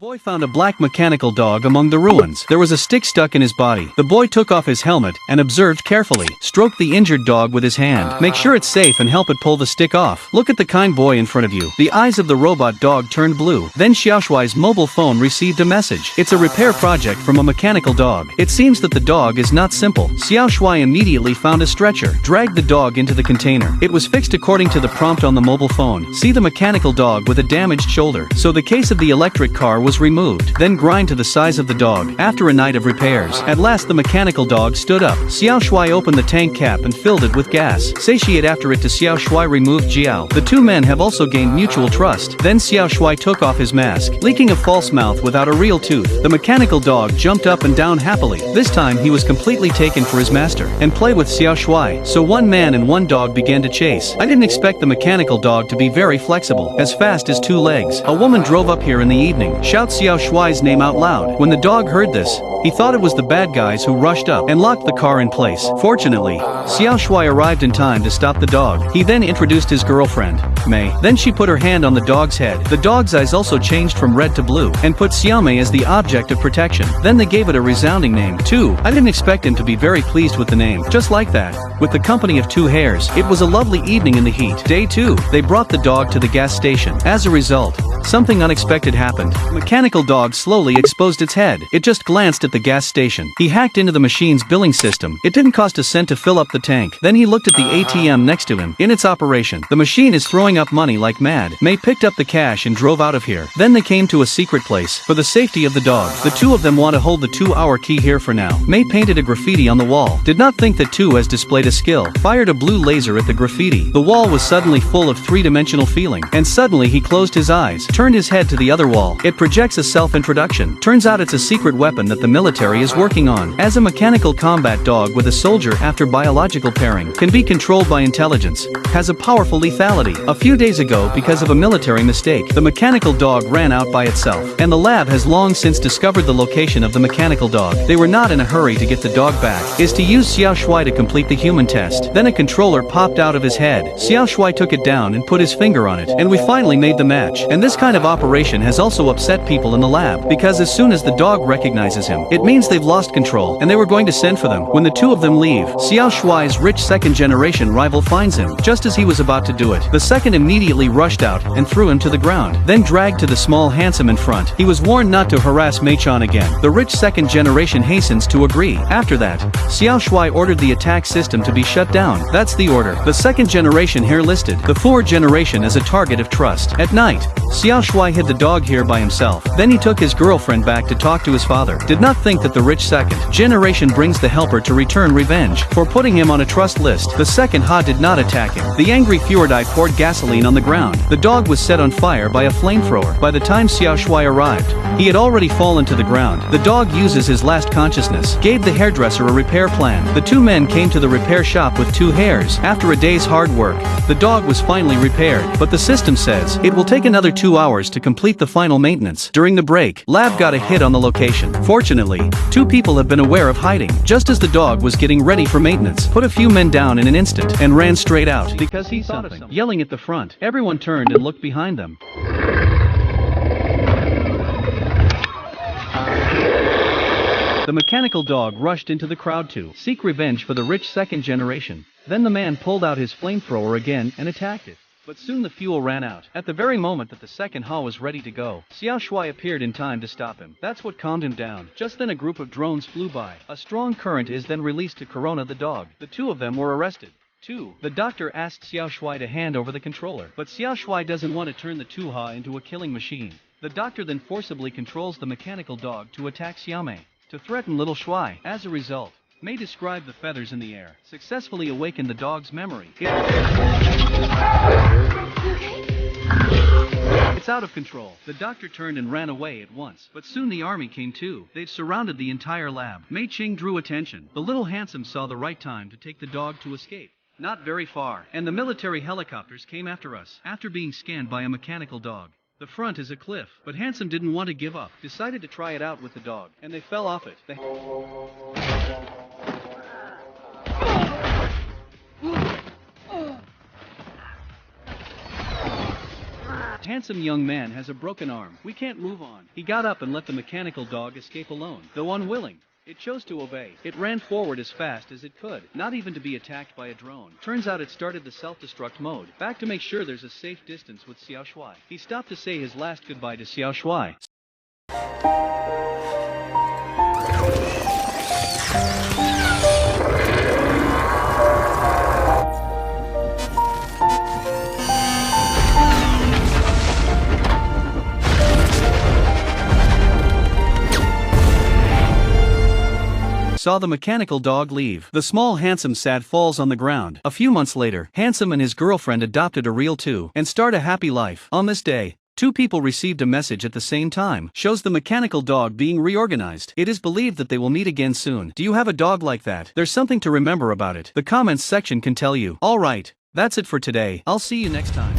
boy found a black mechanical dog among the ruins. There was a stick stuck in his body. The boy took off his helmet and observed carefully. Stroked the injured dog with his hand. Make sure it's safe and help it pull the stick off. Look at the kind boy in front of you. The eyes of the robot dog turned blue. Then Xiaoshuai's mobile phone received a message. It's a repair project from a mechanical dog. It seems that the dog is not simple. Xiaoshuai immediately found a stretcher. Dragged the dog into the container. It was fixed according to the prompt on the mobile phone. See the mechanical dog with a damaged shoulder. So the case of the electric car was removed, then grind to the size of the dog. After a night of repairs, at last the mechanical dog stood up. Xiaoshuai opened the tank cap and filled it with gas. Satiate after it to Xiaoshuai removed Jiao. The two men have also gained mutual trust. Then Xiaoshuai took off his mask, leaking a false mouth without a real tooth. The mechanical dog jumped up and down happily. This time he was completely taken for his master, and play with Xiaoshuai. So one man and one dog began to chase. I didn't expect the mechanical dog to be very flexible, as fast as 2 legs. A woman drove up here in the evening. Shout Xiaoshuai's name out loud. When the dog heard this, he thought it was the bad guys who rushed up and locked the car in place. Fortunately, Xiaoshuai arrived in time to stop the dog. He then introduced his girlfriend, Mei. Then she put her hand on the dog's head. The dog's eyes also changed from red to blue, and put Xiaomei as the object of protection. Then they gave it a resounding name, too. I didn't expect him to be very pleased with the name. Just like that, with the company of 2 hares, it was a lovely evening in the heat. Day 2, they brought the dog to the gas station. As a result, something unexpected happened. The mechanical dog slowly exposed its head. It just glanced at the gas station. He hacked into the machine's billing system. It didn't cost a cent to fill up the tank. Then he looked at the ATM next to him. In its operation, the machine is throwing up money like mad. Mei picked up the cash and drove out of here. Then they came to a secret place. For the safety of the dog, the two of them want to hold the 2-hour key here for now. Mei painted a graffiti on the wall. Did not think that Tu has displayed a skill. Fired a blue laser at the graffiti. The wall was suddenly full of 3-dimensional feeling. And suddenly he closed his eyes, turned his head to the other wall. It projects a self-introduction. Turns out it's a secret weapon that the military is working on. As a mechanical combat dog with a soldier after biological pairing, can be controlled by intelligence, has a powerful lethality. A few days ago, because of a military mistake, the mechanical dog ran out by itself, and the lab has long since discovered the location of the mechanical dog. They were not in a hurry to get the dog back, is to use Xiaoshuai to complete the human test. Then a controller popped out of his head. Xiaoshuai took it down and put his finger on it, and we finally made the match. And this kind of operation has also upset people in the lab, because as soon as the dog recognizes him, it means they've lost control, and they were going to send for them. When the two of them leave, Xiaoshuai's rich second-generation rival finds him, just as he was about to do it. The second immediately rushed out and threw him to the ground, then dragged to the small handsome in front. He was warned not to harass Mei-chan again. The rich second generation hastens to agree. After that, Xiaoshuai ordered the attack system to be shut down. That's the order. The second generation here listed. The 4th generation as a target of trust. At night, Xiaoshuai hid the dog here by himself. Then he took his girlfriend back to talk to his father. Did not think that the rich second generation brings the helper to return revenge for putting him on a trust list. The second Ha did not attack him. The angry Furodai poured gasoline on the ground. The dog was set on fire by a flamethrower. By the time Xiaoshuai arrived, he had already fallen to the ground. The dog uses his last consciousness, gave the hairdresser a repair plan. The 2 men came to the repair shop with 2 hares. After a day's hard work, the dog was finally repaired, but the system says it will take another 2 hours to complete the final maintenance. During the break, Lab got a hit on the location. Fortunately, 2 people have been aware of hiding. Just as the dog was getting ready for maintenance, put a few men down in an instant and ran straight out because he saw something. Yelling at the front, everyone turned and looked behind them. The mechanical dog rushed into the crowd to seek revenge for the rich second generation. Then the man pulled out his flamethrower again and attacked it. But soon the fuel ran out. At the very moment that the second Ha was ready to go, Xiaoshuai appeared in time to stop him. That's what calmed him down. Just then a group of drones flew by. A strong current is then released to Corona the dog. The 2 of them were arrested. 2. The doctor asked Xiaoshuai to hand over the controller. But Xiaoshuai doesn't want to turn the 2 Ha into a killing machine. The doctor then forcibly controls the mechanical dog to attack Xiaomei, to threaten little Shuai. As a result, Mei described the feathers in the air, successfully awakened the dog's memory. It's out of control. The doctor turned and ran away at once, but soon the army came too. They've surrounded the entire lab. Mei Qing drew attention. The little handsome saw the right time to take the dog to escape. Not very far, and the military helicopters came after us, after being scanned by a mechanical dog. The front is a cliff, but Handsome didn't want to give up, decided to try it out with the dog, and they fell off it. handsome young man has a broken arm. We can't move on. He got up and let the mechanical dog escape alone. Though unwilling, it chose to obey. It ran forward as fast as it could, not even to be attacked by a drone. Turns out it started the self-destruct mode. Back to make sure there's a safe distance with Xiao Shuai. He stopped to say his last goodbye to Xiao Shuai. Saw the mechanical dog leave. The small handsome sad falls on the ground. A few months later, Handsome and his girlfriend adopted a real too and start a happy life. On this day, two people received a message at the same time. Shows the mechanical dog being reorganized. It is believed that they will meet again soon. Do you have a dog like that? There's something to remember about it. The comments section can tell you. Alright, that's it for today. I'll see you next time.